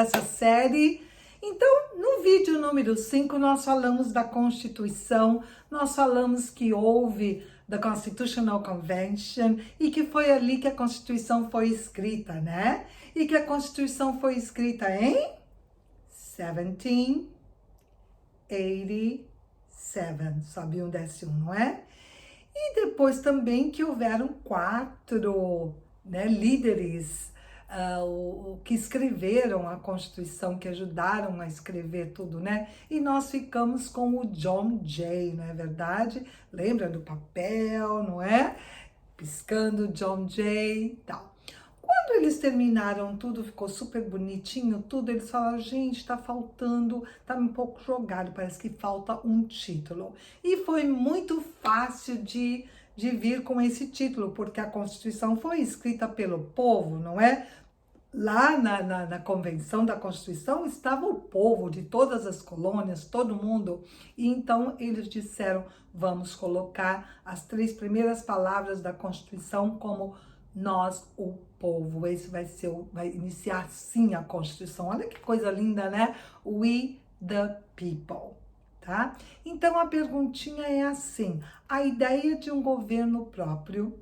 dessa série. Então, no vídeo número 5, nós falamos da Constituição, nós falamos que houve the Constitutional Convention e que foi ali que a Constituição foi escrita, né? E que a Constituição foi escrita em 1787, sobe um, desce um, não é? E depois também que houveram 4, né, líderes que escreveram a Constituição, que ajudaram a escrever tudo, né? E nós ficamos com o John Jay, não é verdade? Lembra do papel, não é? Piscando John Jay e tal. Quando eles terminaram tudo, ficou super bonitinho, tudo, eles falaram, gente, tá faltando, tá um pouco jogado, parece que falta um título. E foi muito fácil de vir com esse título, porque a Constituição foi escrita pelo povo, não é? Lá na convenção da Constituição estava o povo de todas as colônias, todo mundo, e então eles disseram, vamos colocar as 3 primeiras palavras da Constituição como nós, o povo. Esse vai iniciar sim a Constituição. Olha que coisa linda, né? We the people, tá? Então a perguntinha é assim, a ideia de um governo próprio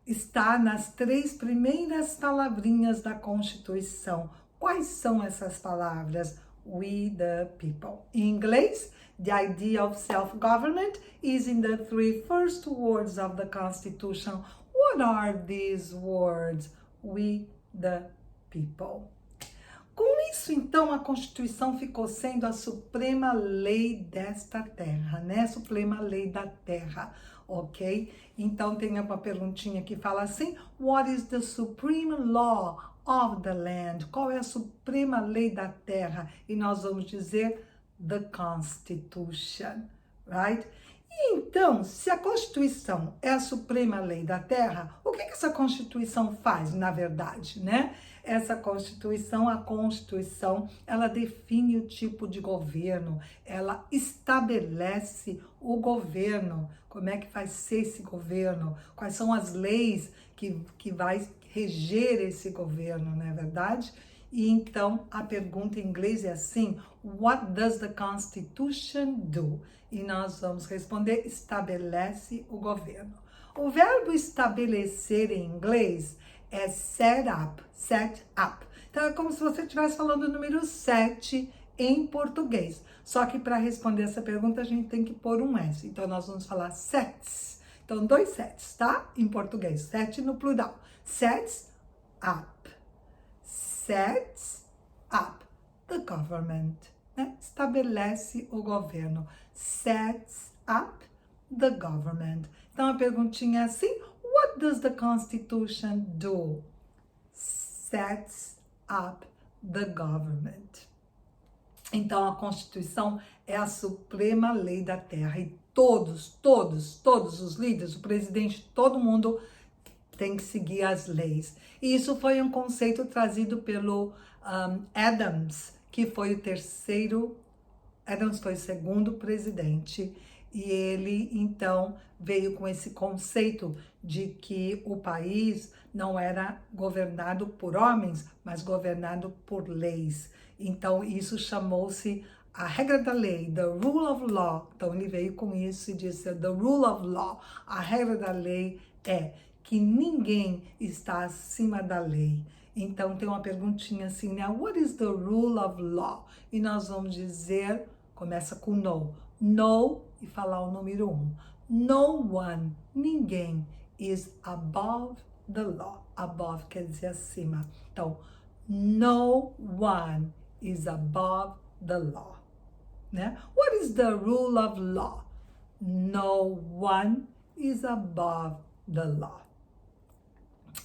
está nas 3 primeiras palavrinhas da Constituição. Quais são essas palavras? We the people. Em inglês, the idea of self-government is in the 3 first words of the Constitution. What are these words? We the people. Com isso, então, a Constituição ficou sendo a suprema lei desta terra, né? Suprema lei da terra, ok? Então, tem uma perguntinha que fala assim, what is the supreme law of the land? Qual é a suprema lei da terra? E nós vamos dizer, the Constitution, right? E então, se a Constituição é a suprema lei da terra, o que essa Constituição faz, na verdade, né? Essa Constituição, a Constituição, ela define o tipo de governo, ela estabelece o governo, como é que vai ser esse governo, quais são as leis que vai reger esse governo, não é verdade? E então, a pergunta em inglês é assim, what does the Constitution do? E nós vamos responder, estabelece o governo. O verbo estabelecer em inglês é set up, set up. Então, é como se você estivesse falando o número 7 em português. Só que para responder essa pergunta, a gente tem que pôr um S. Então, nós vamos falar sets. Então, 2 sets, tá? Em português, 7 no plural. Sets up. Sets up the government. Né? Estabelece o governo. Sets up the government. Então, a perguntinha é assim, what does the Constitution do? Sets up the government. Então, a Constituição é a suprema lei da terra e todos os líderes, o presidente, todo mundo tem que seguir as leis. E isso foi um conceito trazido pelo Adams, que foi o terceiro, Adams foi o segundo presidente, e ele, então, veio com esse conceito de que o país não era governado por homens, mas governado por leis. Então, isso chamou-se a regra da lei, the rule of law. Então, ele veio com isso e disse, the rule of law, a regra da lei é que ninguém está acima da lei. Então, tem uma perguntinha assim, né? What is the rule of law? E nós vamos dizer, começa com no. No, e falar o número 1. No one, ninguém, is above the law. Above quer dizer acima. Então, no one is above the law. Né? What is the rule of law? No one is above the law.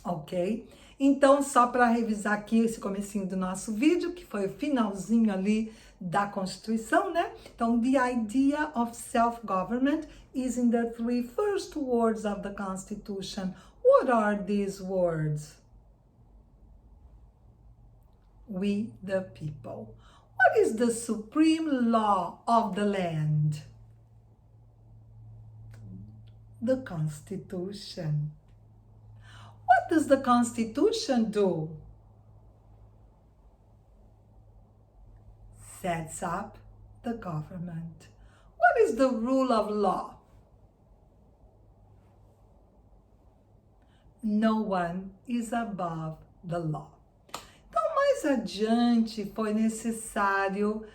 Ok? Então, só para revisar aqui esse comecinho do nosso vídeo, que foi o finalzinho ali da Constituição, né? Então, the idea of self-government is in the 3 first words of the Constitution. What are these words? We the people. What is the supreme law of the land? The Constitution. What does the Constitution do? Sets up the government. What is the rule of law? No one is above the law. Então, mais adiante, foi necessário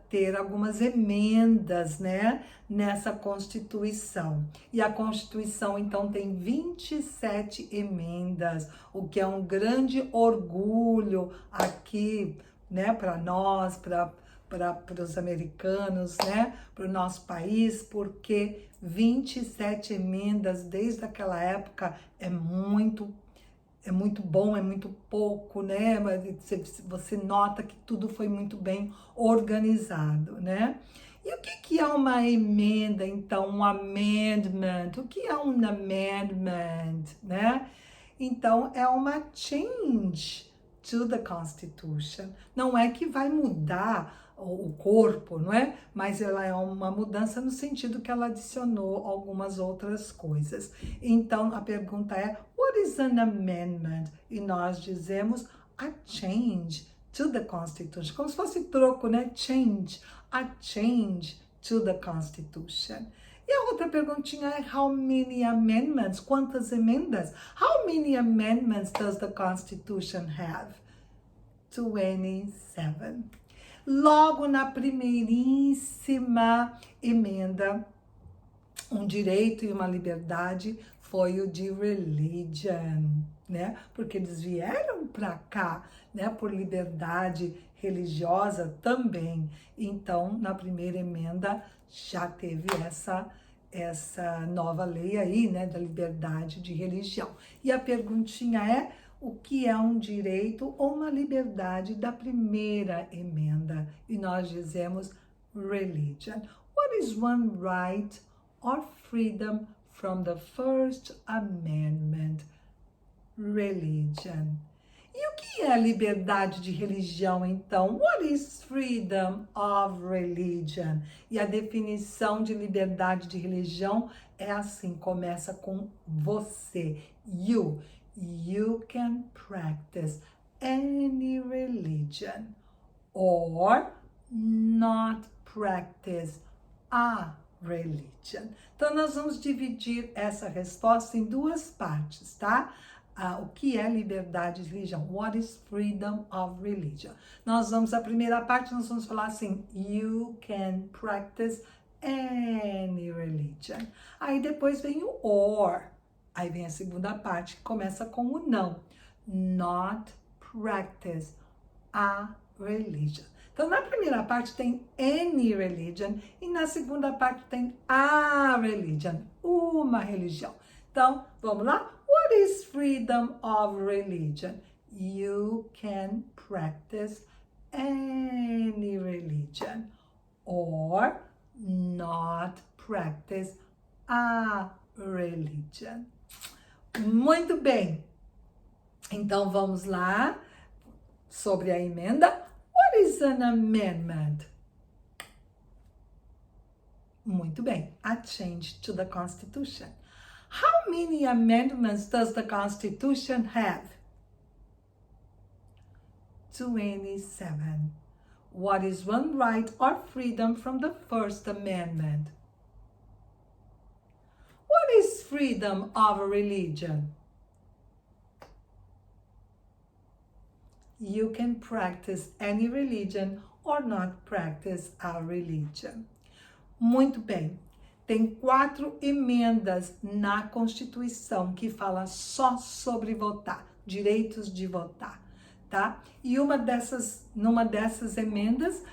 ter algumas emendas, né, nessa Constituição. E a Constituição, então, tem 27 emendas, o que é um grande orgulho aqui, né, para nós, para os americanos, né, para o nosso país, porque 27 emendas desde aquela época é muito bom, é muito pouco, né? Você nota que tudo foi muito bem organizado, né? E o que é uma emenda, então? Um amendment. O que é um amendment, né? Então, é uma change to the Constitution. Não é que vai mudar o corpo, não é? Mas ela é uma mudança no sentido que ela adicionou algumas outras coisas. Então, a pergunta é, what is an amendment? E nós dizemos a change to the Constitution. Como se fosse troco, né? Change. A change to the Constitution. E a outra perguntinha é, how many amendments? Quantas emendas? How many amendments does the Constitution have? 27. Logo na primeiríssima emenda, um direito e uma liberdade foi o de religion, né? Porque eles vieram para cá, né, por liberdade religiosa também. Então, na primeira emenda já teve essa nova lei aí, né, da liberdade de religião. E a perguntinha é, o que é um direito ou uma liberdade da primeira emenda? E nós dizemos religion. What is one right or freedom from the First Amendment? Religion. E o que é liberdade de religião, então? What is freedom of religion? E a definição de liberdade de religião é assim, começa com você, you. You can practice any religion or not practice a religion. Então, nós vamos dividir essa resposta em duas partes, tá? O que é liberdade de religião? What is freedom of religion? A primeira parte, nós vamos falar assim, you can practice any religion. Aí depois vem o or. Aí vem a segunda parte, que começa com o não. Not practice a religion. Então, na primeira parte tem any religion e na segunda parte tem a religion, uma religião. Então, vamos lá? What is freedom of religion? You can practice any religion or not practice a religion. Muito bem. Então, vamos lá sobre a emenda. What is an amendment? Muito bem. A change to the Constitution. How many amendments does the Constitution have? 27. What is one right or freedom from the First Amendment? What is freedom of religion? You can practice any religion or not practice a religion. Muito bem. Tem 4 emendas na Constituição que fala só sobre votar, direitos de votar, tá? E numa dessas emendas,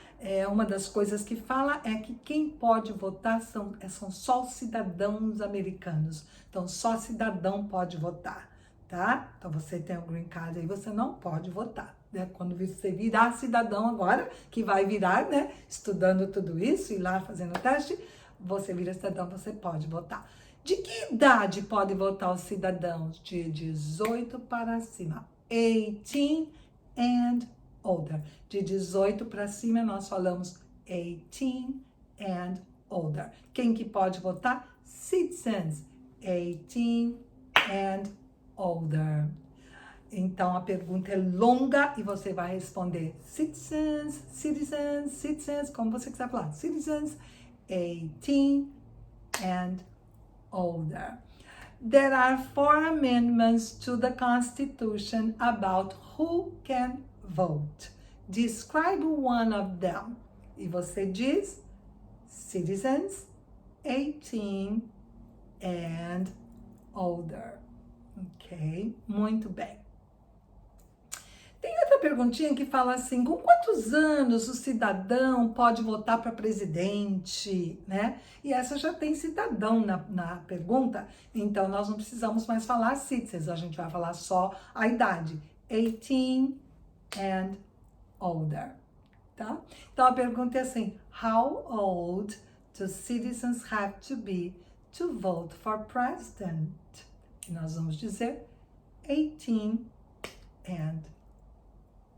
uma das coisas que fala é que quem pode votar são só os cidadãos americanos. Então, só cidadão pode votar, tá? Então, você tem o green card aí, você não pode votar, né? Quando você virar cidadão agora, que vai virar, né? Estudando tudo isso e lá fazendo o teste, você vira cidadão, você pode votar. De que idade pode votar os cidadãos? De 18 para cima. 18 and older. De 18 para cima, nós falamos 18 and older. Quem que pode votar? Citizens. 18 and older. Então, a pergunta é longa e você vai responder citizens, citizens, citizens, como você quiser falar. Citizens 18 and older. There are 4 amendments to the Constitution about who can vote. Describe one of them. E você diz citizens 18 and older. Ok? Muito bem. Tem outra perguntinha que fala assim, com quantos anos o cidadão pode votar para presidente, né? E essa já tem cidadão na pergunta, então nós não precisamos mais falar citizens, a gente vai falar só a idade, 18 and older, tá? Então a pergunta é assim, how old do citizens have to be to vote for president? E nós vamos dizer 18 and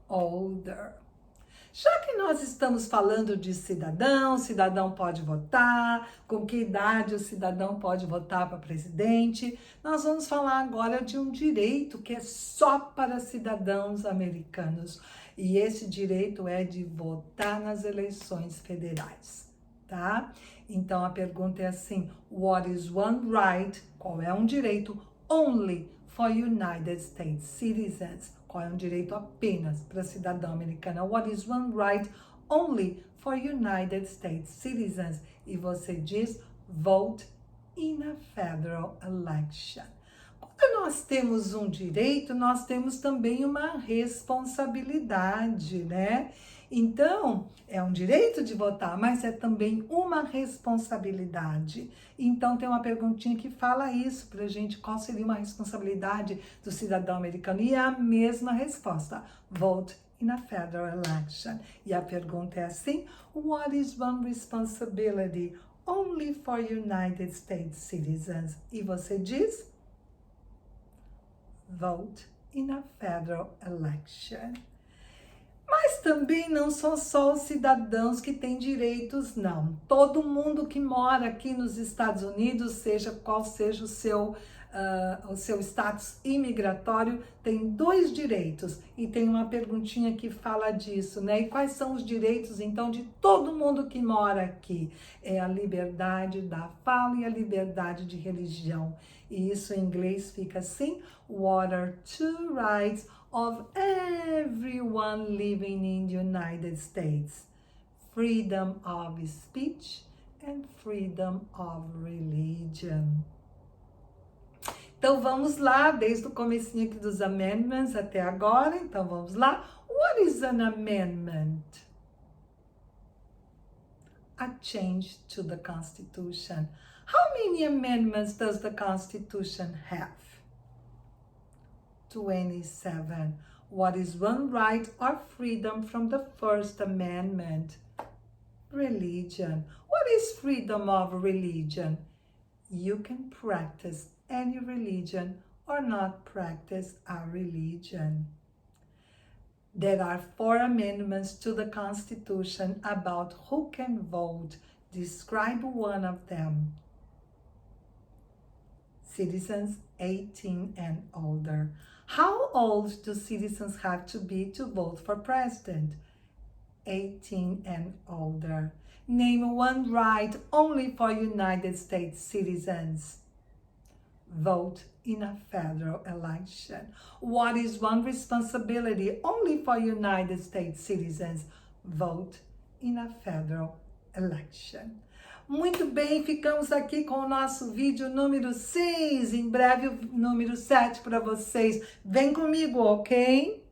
older. Já que nós estamos falando de cidadão, cidadão pode votar, com que idade o cidadão pode votar para presidente, nós vamos falar agora de um direito que é só para cidadãos americanos. E esse direito é de votar nas eleições federais, tá? Então a pergunta é assim, what is one right, qual é um direito, only for United States citizens? Qual é um direito apenas para cidadão americano? What is one right only for United States citizens? E você diz, vote in a federal election. Quando nós temos um direito, nós temos também uma responsabilidade, né? Então, é um direito de votar, mas é também uma responsabilidade. Então, tem uma perguntinha que fala isso pra gente, qual seria uma responsabilidade do cidadão americano? E é a mesma resposta, vote in a federal election. E a pergunta é assim, what is one responsibility only for United States citizens? E você diz, vote in a federal election. Mas também não são só os cidadãos que têm direitos, não. Todo mundo que mora aqui nos Estados Unidos, seja qual seja o seu status imigratório, tem 2 direitos. E tem uma perguntinha que fala disso, né? E quais são os direitos, então, de todo mundo que mora aqui? É a liberdade da fala e a liberdade de religião. E isso em inglês fica assim, what are 2 rights of everyone living in the United States? Freedom of speech and freedom of religion. Então vamos lá, desde o comecinho aqui dos amendments até agora, então vamos lá. What is an amendment? A change to the Constitution. How many amendments does the Constitution have? 27. What is one right or freedom from the First Amendment? Religion. What is freedom of religion? You can practice any religion or not practice a religion. There are 4 amendments to the Constitution about who can vote. Describe one of them. Citizens 18 and older. How old do citizens have to be to vote for president? 18 and older. Name one right only for United States citizens. Vote in a federal election. What is one responsibility only for United States citizens? Vote in a federal election. Muito bem, ficamos aqui com o nosso vídeo número 6. Em breve o número 7 para vocês. Vem comigo, ok?